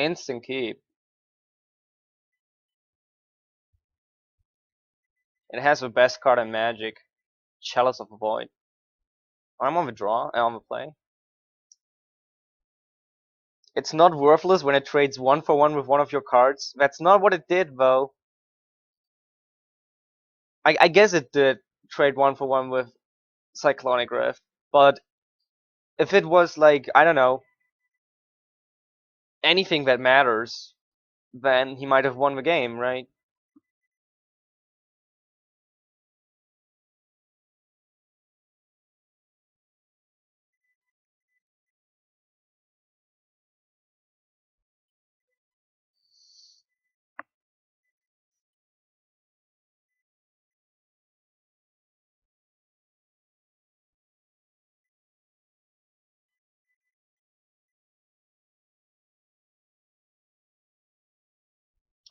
Instant keep. It has the best card in Magic. Chalice of the Void. I'm on the draw. I'm on the play. It's not worthless when it trades 1 for 1 with one of your cards. That's not what it did, though. I guess it did trade 1 for 1 with Cyclonic Rift, but if it was like, I don't know, anything that matters, then he might have won the game, right?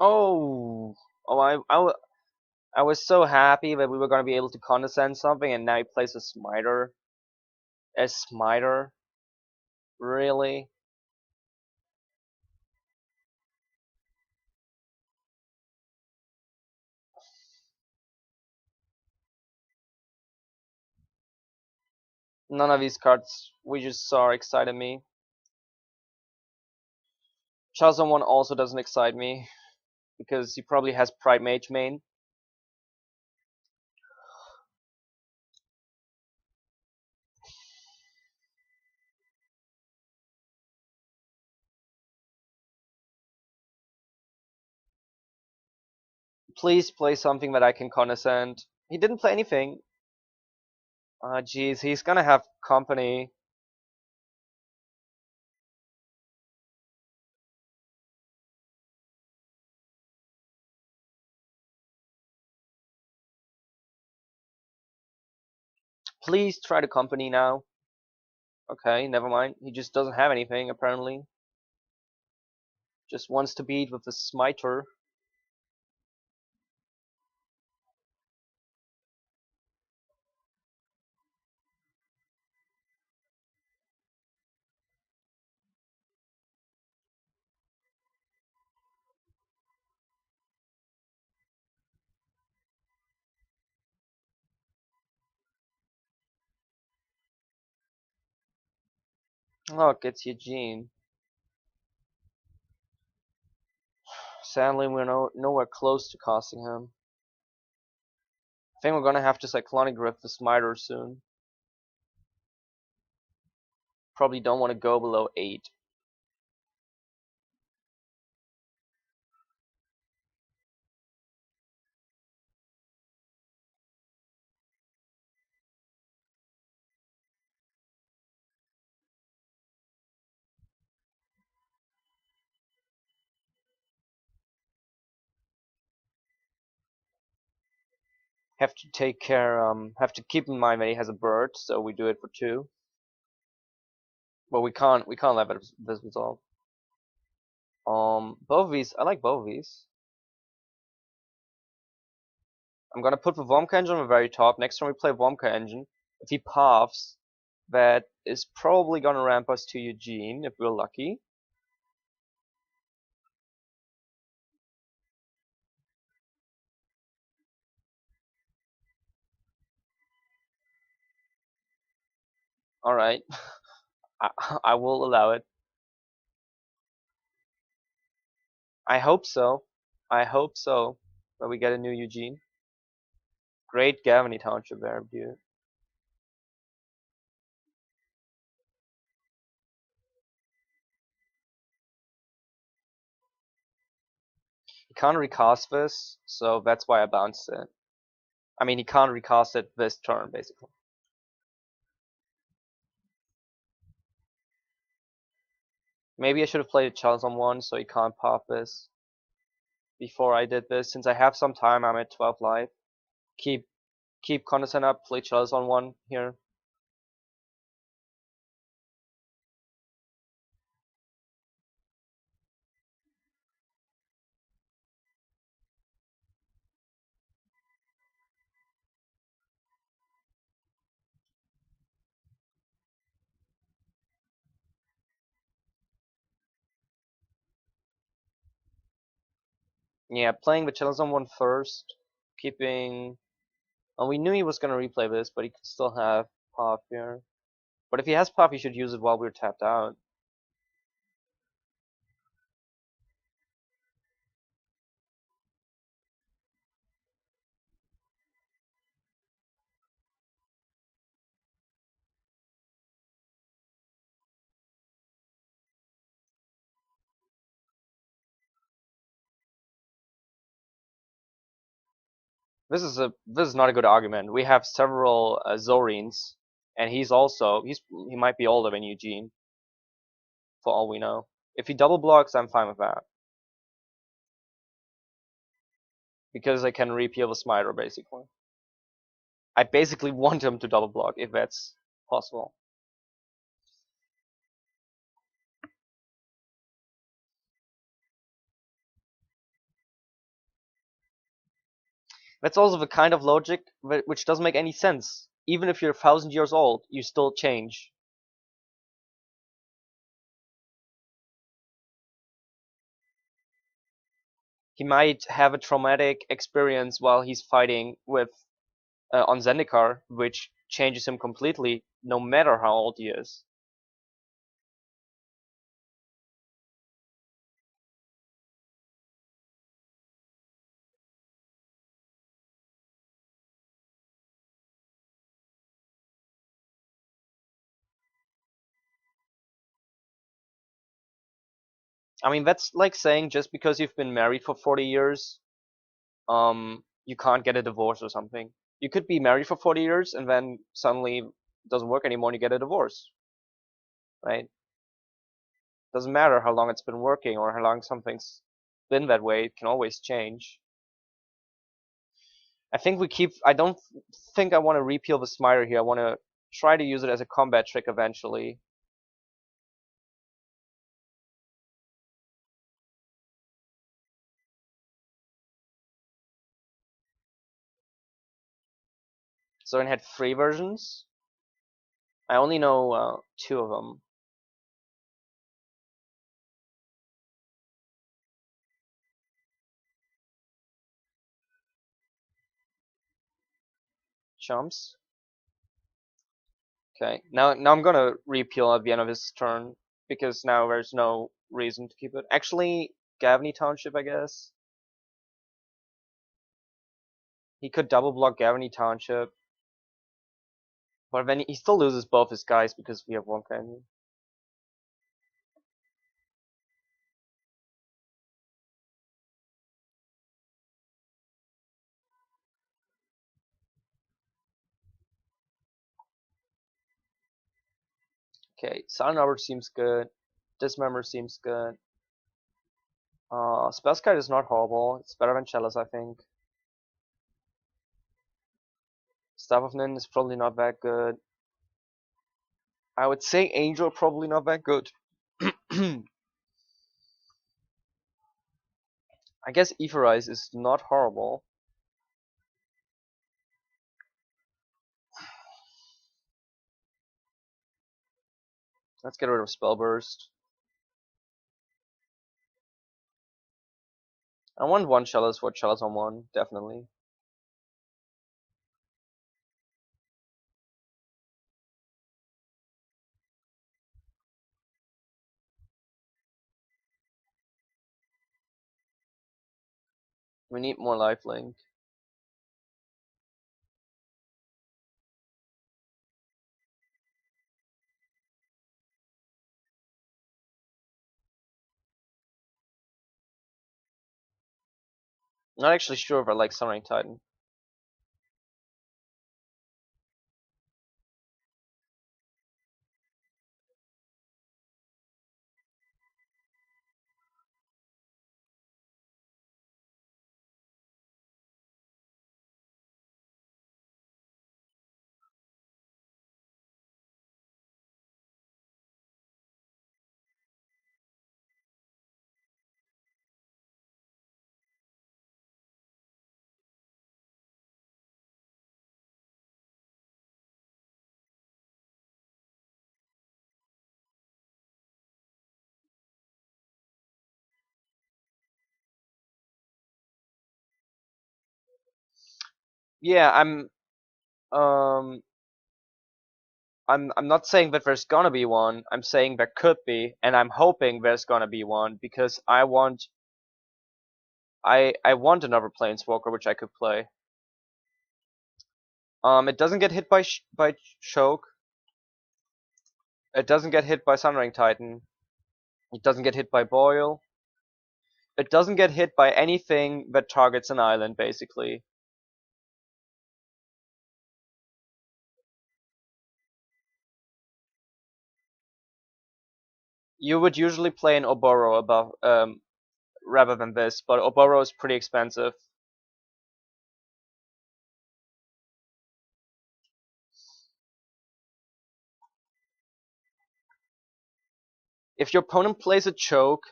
Oh, oh, I was so happy that we were gonna be able to condescend something, and now he plays a Smiter. A Smiter? Really? None of these cards we just saw excited me. Charizard 1 also doesn't excite me, because he probably has Pride Mage main. Please play something that I can condescend. He didn't play anything. Ah, jeez, he's gonna have company. Please try to company now. Okay, never mind. He just doesn't have anything, apparently. Just wants to beat with the Smiter. Look, it's Eugene. Sadly, we're nowhere close to costing him. I think we're gonna have to Cyclonic Rift the Smiter soon. Probably don't want to go below 8. Have to take care, have to keep in mind that he has a bird, so we do it for 2. But we can't let this resolve. Both of these, I like both of these. I'm gonna put the Vomka engine on the very top. Next time we play Vomka engine, if he paths, that is probably gonna ramp us to Eugene if we're lucky. Alright. I will allow it. I hope so. I hope so. That we get a new Eugene. Great Gavany Township there, dude. He can't recast this, so that's why I bounced it. I mean, he can't recast it this turn, basically. Maybe I should have played a challenge on 1 so he can't pop this before I did this. Since I have some time, I'm at 12 life. Keep Condescend up, play challenge on 1 here. Yeah, playing the Chelazon one first, keeping. Oh, we knew he was gonna replay this, but he could still have Pop here. But if he has Pop, he should use it while we're tapped out. This is not a good argument. We have several Zorines, and he might be older than Eugene, for all we know. If he double blocks, I'm fine with that because I can repeal the Smiter basically. I basically want him to double block if that's possible. That's also the kind of logic which doesn't make any sense. Even if you're 1,000 years old, you still change. He might have a traumatic experience while he's fighting with on Zendikar, which changes him completely, no matter how old he is. I mean, that's like saying just because you've been married for 40 years, you can't get a divorce or something. You could be married for 40 years and then suddenly it doesn't work anymore and you get a divorce, right? Doesn't matter how long it's been working or how long something's been that way, it can always change. I don't think I want to repeal the Smiter here. I want to try to use it as a combat trick eventually. So I had 3 versions. I only know 2 of them. Chumps. Okay, now I'm gonna repeal at the end of his turn because now there's no reason to keep it. Actually, Gavney Township, I guess. He could double block Gavney Township, but then he still loses both his guys because we have one canyon. Okay, Silent Arbor seems good. Dismember seems good. Spellskite is not horrible. It's better than Chalice, I think. Staff of Nin is probably not that good. I would say Angel probably not that good. I guess Etherize is not horrible. Let's get rid of Spell Burst. I want one Chalice for Chalice on one, definitely. We need more lifelink. Not actually sure if I like Summoning Titan. Yeah, um I'm not saying that there's gonna be one. I'm saying there could be, and I'm hoping there's gonna be one because I want another Planeswalker which I could play. It doesn't get hit by Choke. It doesn't get hit by Sunring Titan. It doesn't get hit by Boil. It doesn't get hit by anything that targets an island, basically. You would usually play an Oboro above, rather than this, but Oboro is pretty expensive. If your opponent plays a Choke,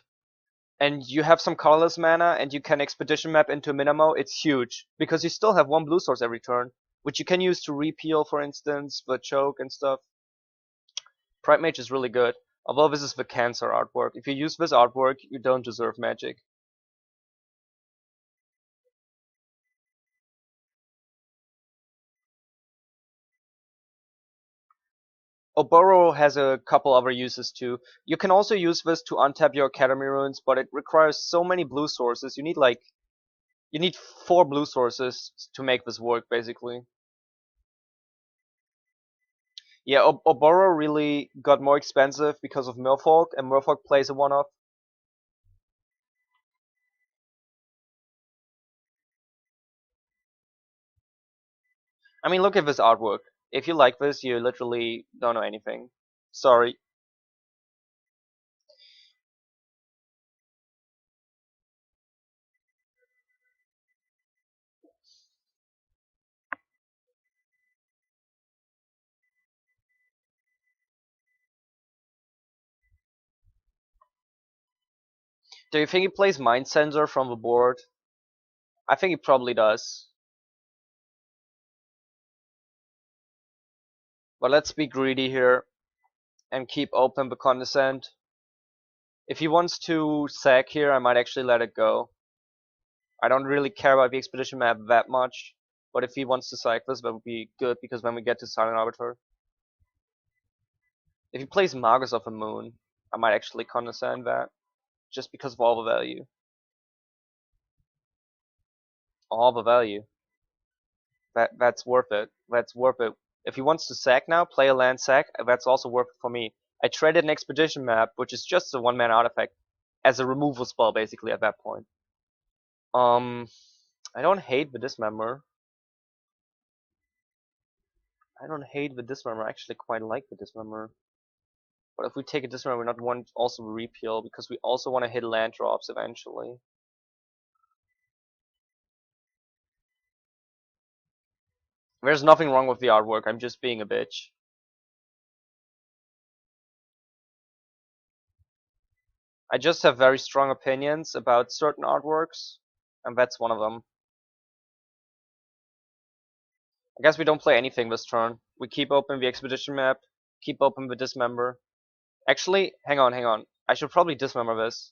and you have some colorless mana, and you can Expedition Map into Minamo, it's huge, because you still have one blue source every turn, which you can use to repeal, for instance, the Choke and stuff. Pride Mage is really good, although this is the Cancer artwork. If you use this artwork, you don't deserve Magic. Oboro has a couple other uses too. You can also use this to untap your Academy runes, but it requires so many blue sources. You need 4 blue sources to make this work, basically. Yeah, Oboro really got more expensive because of Merfolk, and Merfolk plays a one-off. I mean, look at this artwork. If you like this, you literally don't know anything. Sorry. Do you think he plays Mind Sensor from the board? I think he probably does. But let's be greedy here and keep open the Condescend. If he wants to sack here, I might actually let it go. I don't really care about the Expedition map that much, but if he wants to sack this, that would be good, because when we get to Silent Arbiter. If he plays Magus of the Moon, I might actually condescend that, just because of all the value. All the value. That's worth it. That's worth it. If he wants to sack now, play a land sack, that's also worth it for me. I traded an Expedition map, which is just a 1-mana artifact, as a removal spell, basically, at that point. Um, I don't hate the Dismember. I don't hate the Dismember. I actually quite like the Dismember. But if we take a Dismember, we not want also repeal, because we also want to hit land drops eventually. There's nothing wrong with the artwork. I'm just being a bitch. I just have very strong opinions about certain artworks, and that's one of them. I guess we don't play anything this turn. We keep open the Expedition map, keep open the Dismember. Actually, hang on. I should probably Dismember this.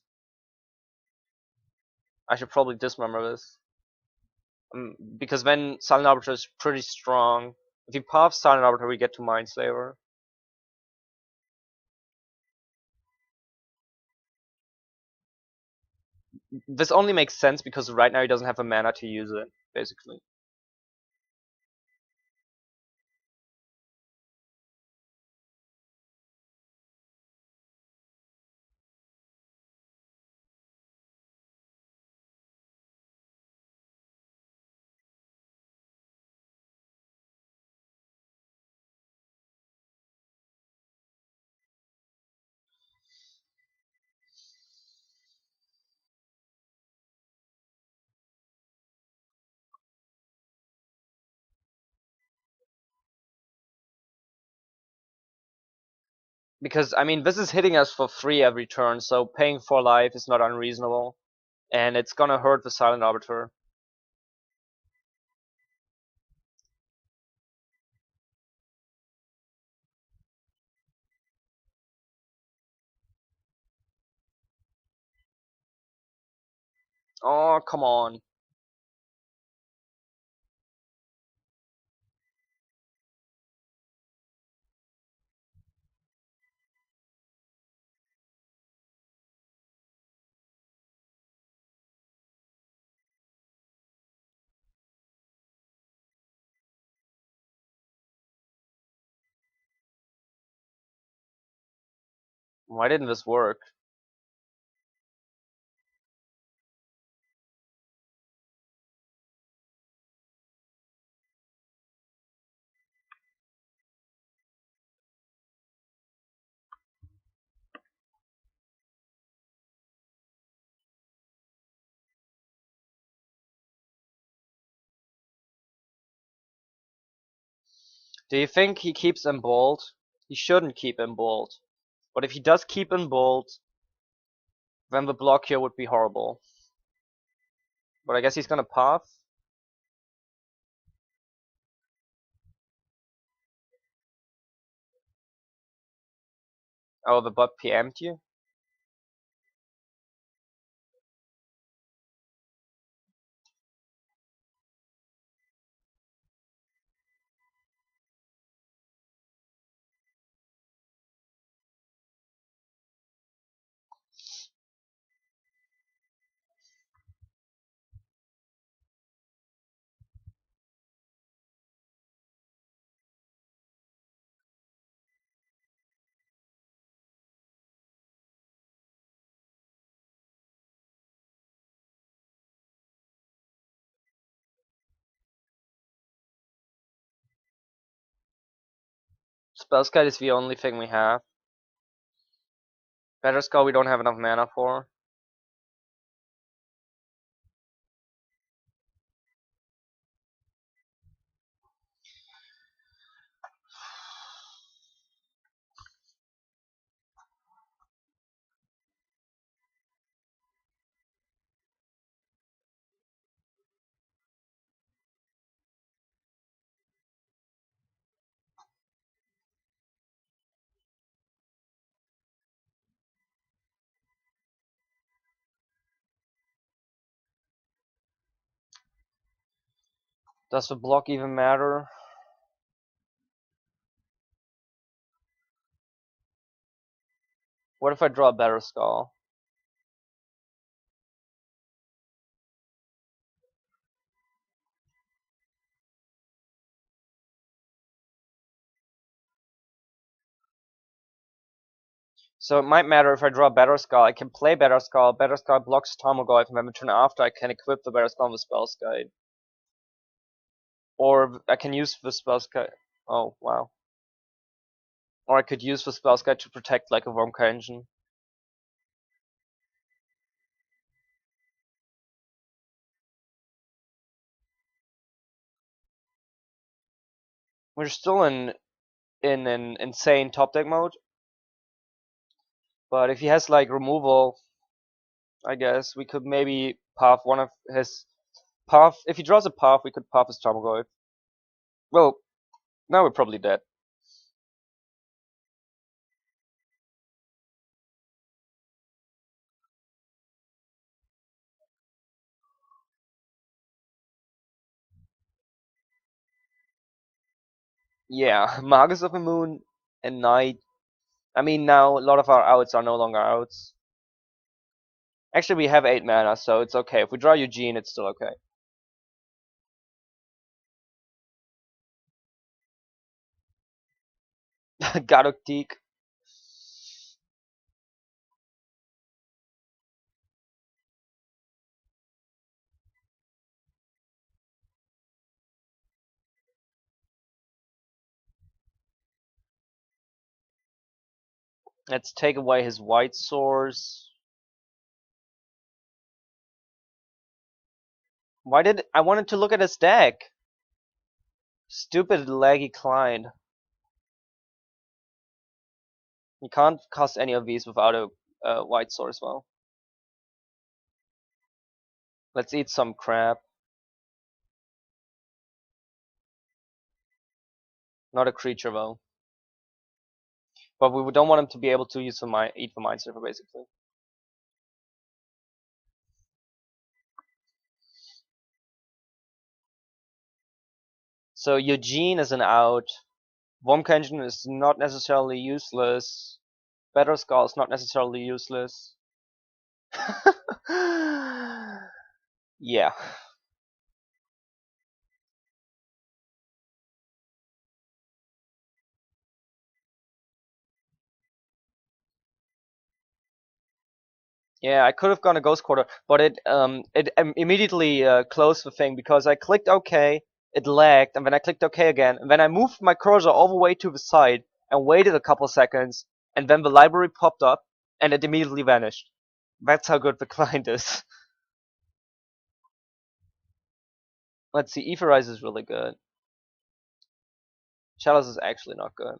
I should probably Dismember this. Because then Silent Arbiter is pretty strong. If you pop Silent Arbiter, we get to Mindslaver. This only makes sense because right now he doesn't have a mana to use it, basically. Because, I mean, this is hitting us for free every turn, so paying for life is not unreasonable. And it's gonna hurt the Silent Arbiter. Oh, come on. Why didn't this work? Do you think he keeps him bold? He shouldn't keep him bold. But if he does keep him bold, then the block here would be horrible. But I guess he's gonna path. Oh, the bot PM'd you? Spellskite is the only thing we have. Better Skull we don't have enough mana for. Does the block even matter? What if I draw a Better Skull? So it might matter if I draw a Better Skull. I can play Better Skull blocks Tarmogoyf, and then the turn after I can equip the Better Skull with Spellskite. Or I can use the Spellskite. Oh, wow. Or I could use the Spellskite to protect like a Wonka engine. We're still in an insane top deck mode. But if he has like removal, I guess we could maybe path one of his path. If he draws a path, we could path his Tarmogoyf. Well, now we're probably dead. Yeah, Magus of the Moon and Night. I mean, now a lot of our outs are no longer outs. Actually, we have 8 mana, so it's okay. If we draw Eugene, it's still okay. Garoktik. Let's take away his white source. Why did I wanted to look at his deck? Stupid laggy Klein. You can't cast any of these without a white source. Well, let's eat some crab. Not a creature though. But we don't want him to be able to use the eat the Mind Surfer basically. So Eugene is an out. Womka Engine is not necessarily useless. Better Skull is not necessarily useless. Yeah. Yeah, I could have gone a Ghost Quarter, but it immediately closed the thing because I clicked OK, it lagged, and then I clicked OK again, and then I moved my cursor all the way to the side and waited a couple seconds, and then the library popped up, and it immediately vanished. That's how good the client is. Let's see, Etherize is really good. Chalice is actually not good.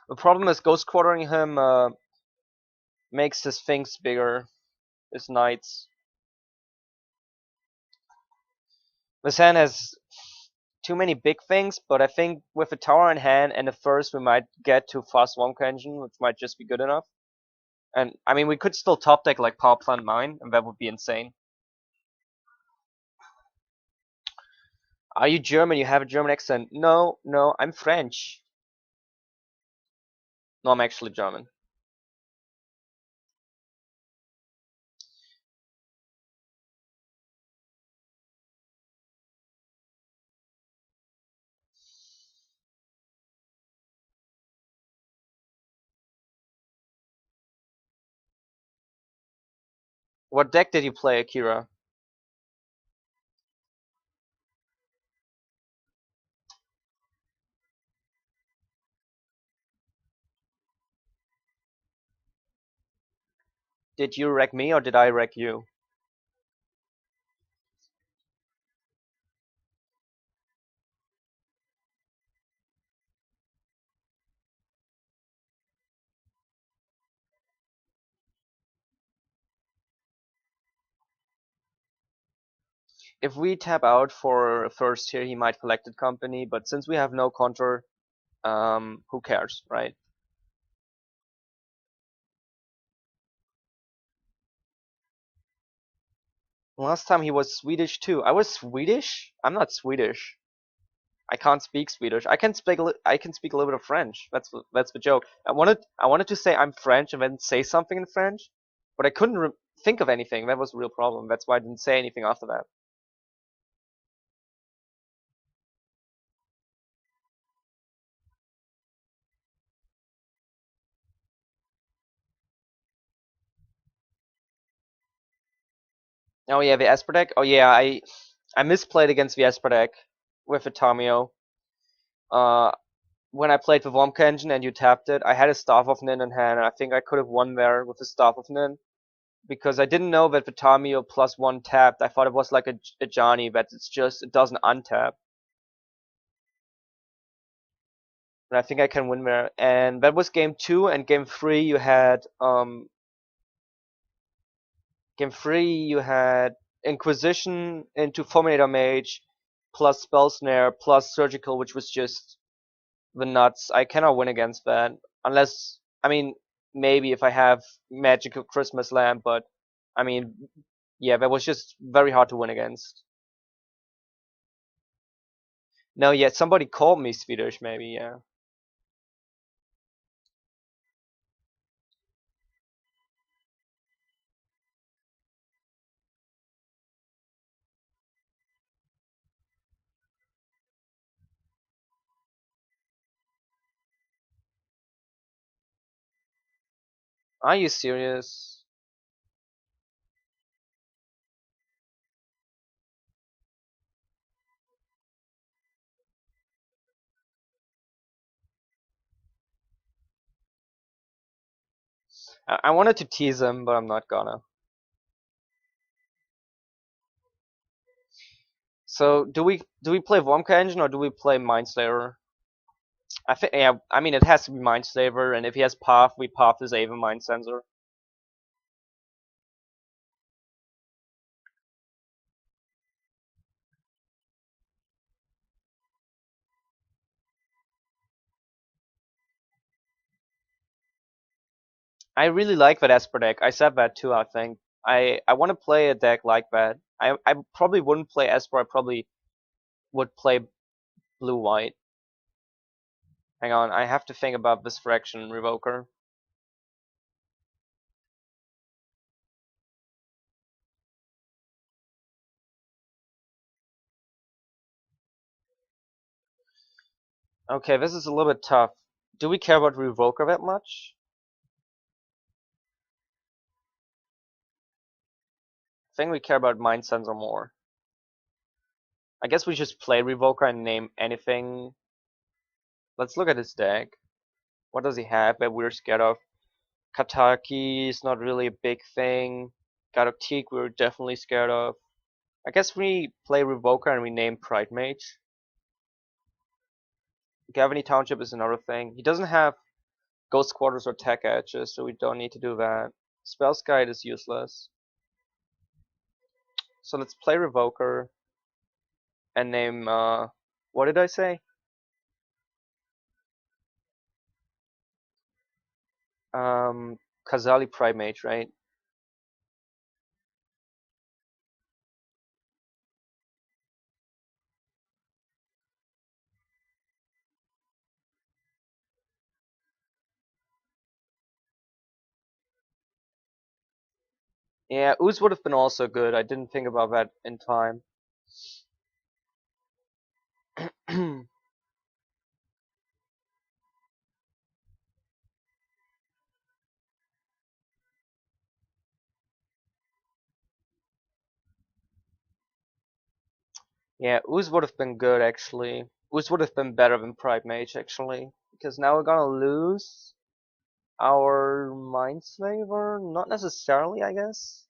The problem is Ghost Quartering him makes his things bigger, his knights. This hand has too many big things, but I think with a tower in hand and a first, we might get to fast Wonka engine, which might just be good enough. And I mean, we could still top deck like Power Plant Mine, and that would be insane. Are you German? You have a German accent. No, no, I'm French. No, I'm actually German. What deck did you play, Akira? Did you wreck me or did I wreck you? If we tap out for a first here, he might Collected Company, but since we have no counter, who cares, right? Last time he was Swedish too. I was Swedish? I'm not Swedish. I can't speak Swedish. I can speak a little bit of French. That's the joke. I wanted to say I'm French and then say something in French, but I couldn't think of anything. That was the real problem. That's why I didn't say anything after that. Oh yeah, the Esper deck. Oh yeah, I misplayed against the Esper deck with the Tamio. Uh, when I played the Vomka engine and you tapped it, I had a Staff of Nin in hand, and I think I could have won there with the Staff of Nin. Because I didn't know that Vitamio +1 tapped. I thought it was like a Johnny, but it doesn't untap. And I think I can win there. And that was game 2, and game 3 you had Inquisition into Fulminator Mage plus Spell Snare plus Surgical, which was just the nuts. I cannot win against that unless, I mean, maybe if I have Magical Christmas Lamp, but I mean, yeah, that was just very hard to win against. No, yeah, somebody called me Swedish, maybe, yeah. Are you serious? I wanted to tease him, but I'm not gonna. So, do we play Vomka Engine or do we play Mindslaver? I think, yeah, I mean, it has to be Mindslaver, and if he has Path, we Path his Ava Mind Sensor. I really like that Esper deck. I said that too, I think. I want to play a deck like that. I probably wouldn't play Esper, I probably would play blue-white. Hang on, I have to think about this fraction revoker. Okay, this is a little bit tough. Do we care about Revoker that much? I think we care about Mind Sensor more. I guess we just play Revoker and name anything. Let's look at his deck. What does he have that we're scared of? Kataki is not really a big thing. Garoktik we're definitely scared of. I guess we play Revoker and we name Pride Mage. Gavany Township is another thing. He doesn't have Ghost Quarters or Tech Edges, so we don't need to do that. Spell's Guide is useless. So let's play Revoker and name, what did I say? Kazali Pride Mage, right? Yeah, Ooze would have been also good. I didn't think about that in time. Yeah, Ooze would have been good actually. Ooze would have been better than Pride Mage actually. Because now we're gonna lose our Mindslaver? Not necessarily, I guess.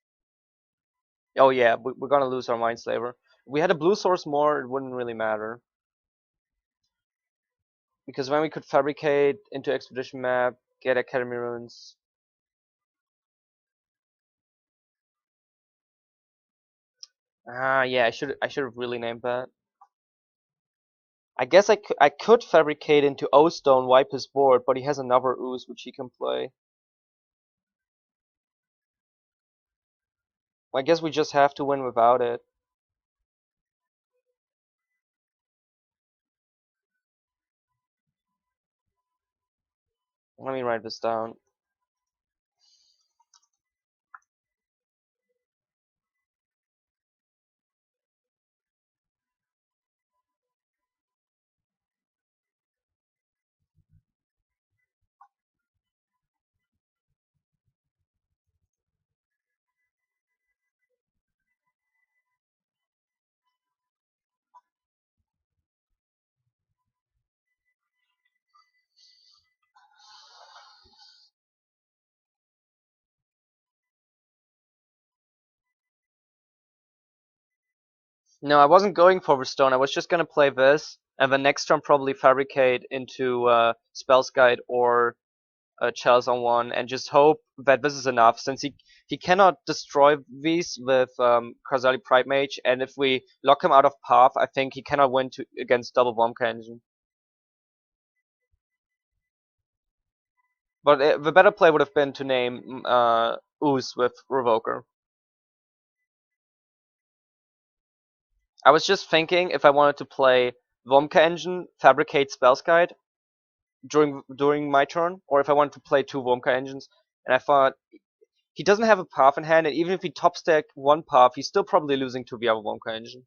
Oh yeah, we're gonna lose our Mindslaver. If we had a blue source more, it wouldn't really matter. Because when we could fabricate into Expedition Map, get Academy Runes. Ah, yeah, I should have really named that. I guess I could fabricate into O-Stone, wipe his board, but he has another Ooze which he can play. I guess we just have to win without it. Let me write this down. No, I wasn't going for the stone. I was just gonna play this, and the next turn probably fabricate into Spell's Guide or Chalice on one, and just hope that this is enough, since he cannot destroy these with Kazali Pride Mage, and if we lock him out of path, I think he cannot win against double Womka Engine. But the better play would have been to name Ooze with Revoker. I was just thinking if I wanted to play Womka Engine, Fabricate Spell's Guide during my turn, or if I wanted to play two Womka Engines, and I thought he doesn't have a path in hand, and even if he top stack one path, he's still probably losing to the other Womka Engine.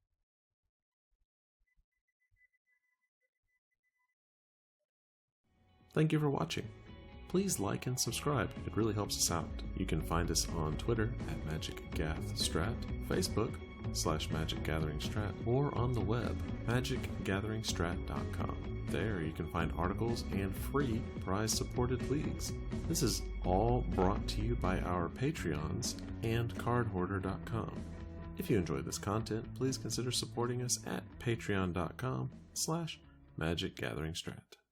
Thank you for watching. Please like and subscribe, it really helps us out. You can find us on Twitter at MagicGathStrat, Facebook /MagicGatheringStrat, or on the web, magicgatheringstrat.com. There you can find articles and free prize-supported leagues. This is all brought to you by our Patreons and cardhoarder.com. If you enjoy this content, please consider supporting us at patreon.com/MagicGatheringStrat.